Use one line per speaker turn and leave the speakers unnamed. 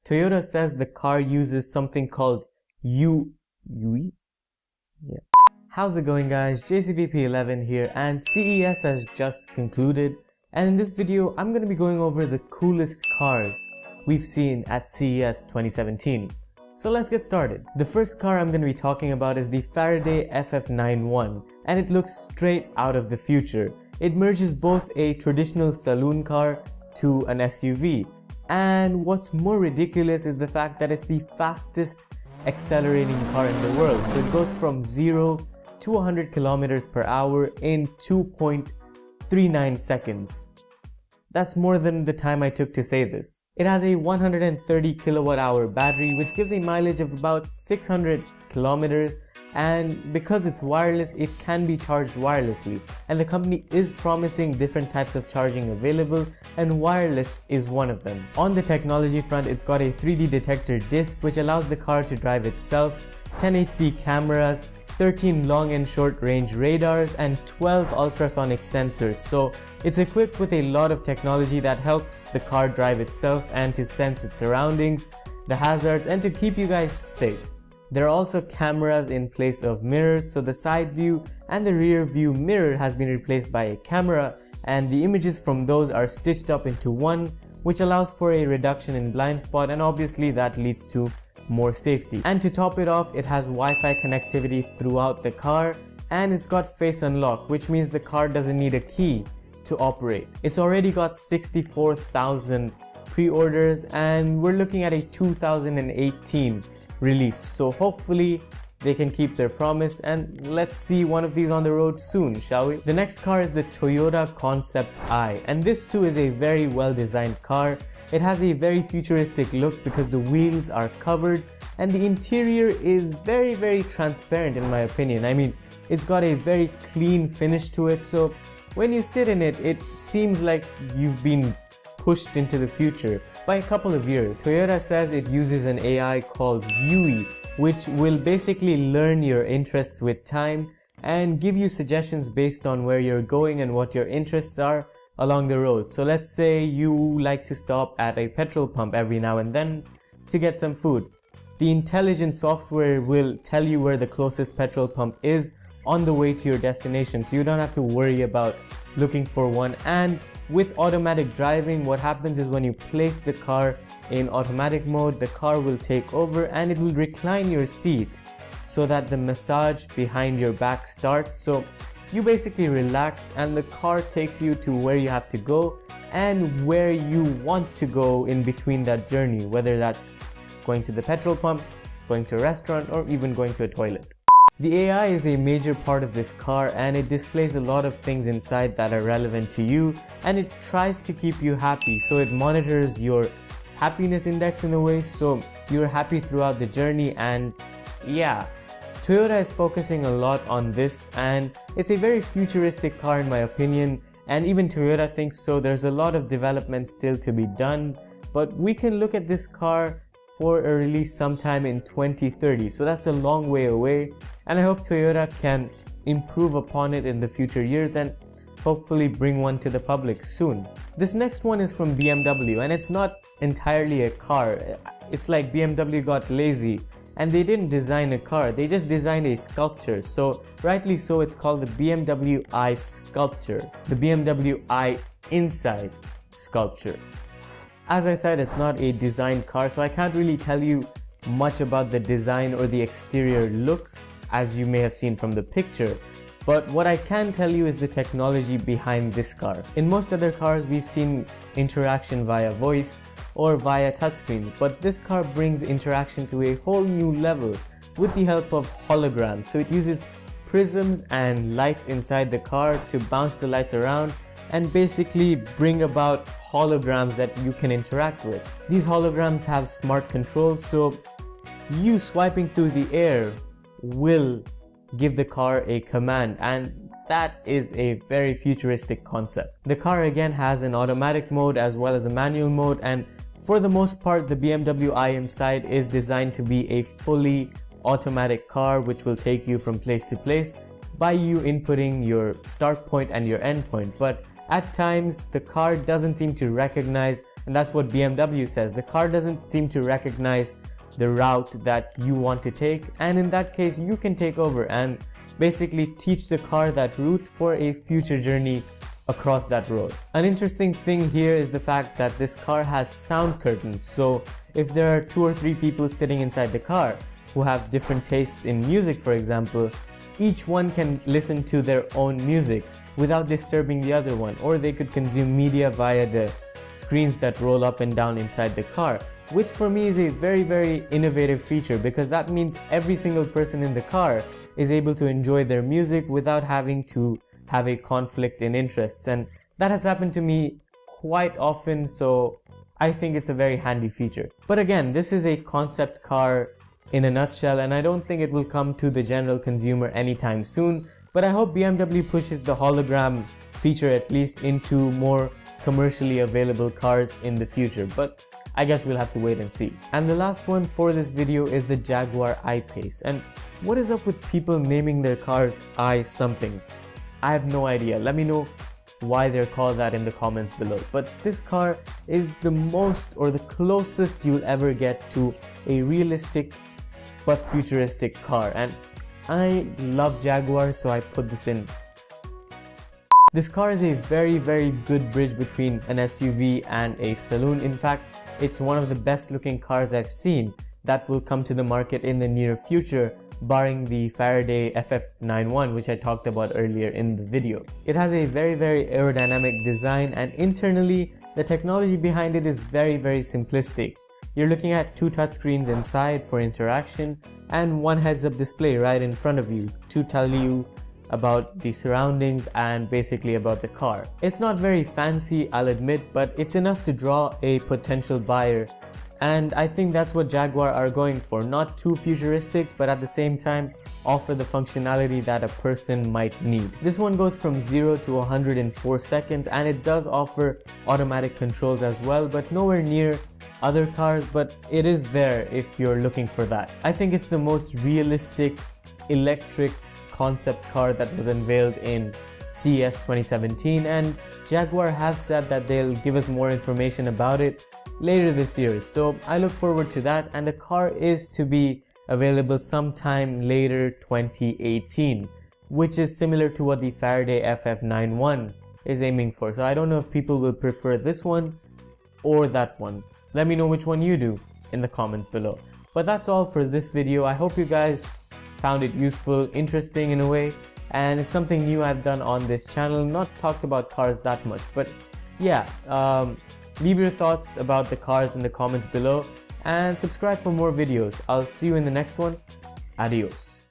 Toyota says the car uses something called UE? Yeah. How's it going guys? JCVP11 here, and CES has just concluded, and in this video I'm going to be going over the coolest cars we've seen at CES 2017. So let's get started. The first car I'm going to be talking about is the Faraday FF91, and it looks straight out of the future. It merges both a traditional saloon car to an SUV, and what's more ridiculous is the fact that it's the fastest accelerating car in the world. So it goes from 0 to 100 kilometers per hour in 2.39 seconds. That's more than the time I took to say this. It has a 130 kilowatt hour battery, which gives a mileage of about 600 kilometers, and because it's wireless, it can be charged wirelessly, and the company is promising different types of charging available, and wireless is one of them. On the technology front, it's got a 3D detector disc which allows the car to drive itself, 10 HD cameras, 13 long and short range radars, and 12 ultrasonic sensors. So it's equipped with a lot of technology that helps the car drive itself and to sense its surroundings, the hazards, and to keep you guys safe. There are also cameras in place of mirrors, so the side view and the rear view mirror has been replaced by a camera, and the images from those are stitched up into one, which allows for a reduction in blind spot, and obviously that leads to more safety. And to top it off, it has Wi-Fi connectivity throughout the car, and it's got face unlock, which means the car doesn't need a key to operate. It's already got 64,000 pre-orders, and we're looking at a 2018 release, so hopefully they can keep their promise, and let's see one of these on the road soon, shall we? The next car is the Toyota Concept I, and this too is a very well designed car. It has a very futuristic look because the wheels are covered, and the interior is very transparent in my opinion. I mean, it's got a very clean finish to it, so when you sit in it, it seems like you've been pushed into the future by a couple of years. Toyota says it uses an AI called UE, which will basically learn your interests with time and give you suggestions based on where you're going and what your interests are along the road. So let's say you like to stop at a petrol pump every now and then to get some food. The intelligent software will tell you where the closest petrol pump is on the way to your destination, so you don't have to worry about looking for one. And with automatic driving, what happens is when you place the car in automatic mode, the car will take over and it will recline your seat so that the massage behind your back starts. So you basically relax and the car takes you to where you have to go and where you want to go in between that journey, whether that's going to the petrol pump, going to a restaurant, or even going to a toilet. The AI is a major part of this car, and it displays a lot of things inside that are relevant to you, and it tries to keep you happy, so it monitors your happiness index in a way, so you're happy throughout the journey. And yeah, Toyota is focusing a lot on this, and it's a very futuristic car in my opinion, and even Toyota thinks so. There's a lot of development still to be done, but we can look at this car for a release sometime in 2030, so that's a long way away, and I hope Toyota can improve upon it in the future years and hopefully bring one to the public soon. This next one is from BMW, and it's not entirely a car. It's like BMW got lazy and they didn't design a car, they just designed a sculpture. So rightly so, it's called the BMW I Sculpture, the BMW I Inside Sculpture. As I said, it's not a designed car, so I can't really tell you much about the design or the exterior looks, as you may have seen from the picture. But what I can tell you is the technology behind this car. In most other cars, we've seen interaction via voice or via touchscreen, but this car brings interaction to a whole new level with the help of holograms. So it uses prisms and lights inside the car to bounce the lights around and basically bring about holograms that you can interact with. These holograms have smart controls, so you swiping through the air will give the car a command, and that is a very futuristic concept. The car again has an automatic mode as well as a manual mode, and for the most part the BMW i Inside is designed to be a fully automatic car which will take you from place to place by you inputting your start point and your end point. But at times the car doesn't seem to recognize and that's what BMW says. The car doesn't seem to recognize the route that you want to take, and in that case you can take over and basically teach the car that route for a future journey across that road. An interesting thing here is the fact that this car has sound curtains, so if there are 2 or 3 people sitting inside the car who have different tastes in music, for example, each one can listen to their own music without disturbing the other one, or they could consume media via the screens that roll up and down inside the car, which for me is a very innovative feature, because that means every single person in the car is able to enjoy their music without having to have a conflict in interests, and that has happened to me quite often, so I think it's a very handy feature. But again, this is a concept car in a nutshell, and I don't think it will come to the general consumer anytime soon, but I hope BMW pushes the hologram feature at least into more commercially available cars in the future, but I guess we'll have to wait and see. And the last one for this video is the Jaguar I Pace. And what is up with people naming their cars I something? I have no idea. Let me know why they're called that in the comments below. But this car is the most, or the closest you'll ever get to a realistic but futuristic car, and I love Jaguars, so I put this in. This car is a very good bridge between an SUV and a saloon. In fact, it's one of the best looking cars I've seen that will come to the market in the near future, barring the Faraday FF91, which I talked about earlier in the video. It has a very aerodynamic design, and internally the technology behind it is very simplistic. You're looking at 2 touchscreens inside for interaction and 1 heads-up display right in front of you to tell you about the surroundings and basically about the car. It's not very fancy, I'll admit, but it's enough to draw a potential buyer, and I think that's what Jaguar are going for. Not too futuristic, but at the same time offer the functionality that a person might need. This one goes from 0 to 100 in 4 seconds, and it does offer automatic controls as well, but nowhere near other cars, but it is there if you're looking for that. I think it's the most realistic electric concept car that was unveiled in CES 2017, and Jaguar have said that they'll give us more information about it later this year, so I look forward to that. And the car is to be available sometime later 2018, which is similar to what the Faraday FF91 is aiming for. So I don't know if people will prefer this one or that one. Let me know which one you do in the comments below. But that's all for this video. I hope you guys found it useful, interesting in a way, and it's something new I've done on this channel. Not talked about cars that much, but yeah, leave your thoughts about the cars in the comments below and subscribe for more videos. I'll see you in the next one. Adios.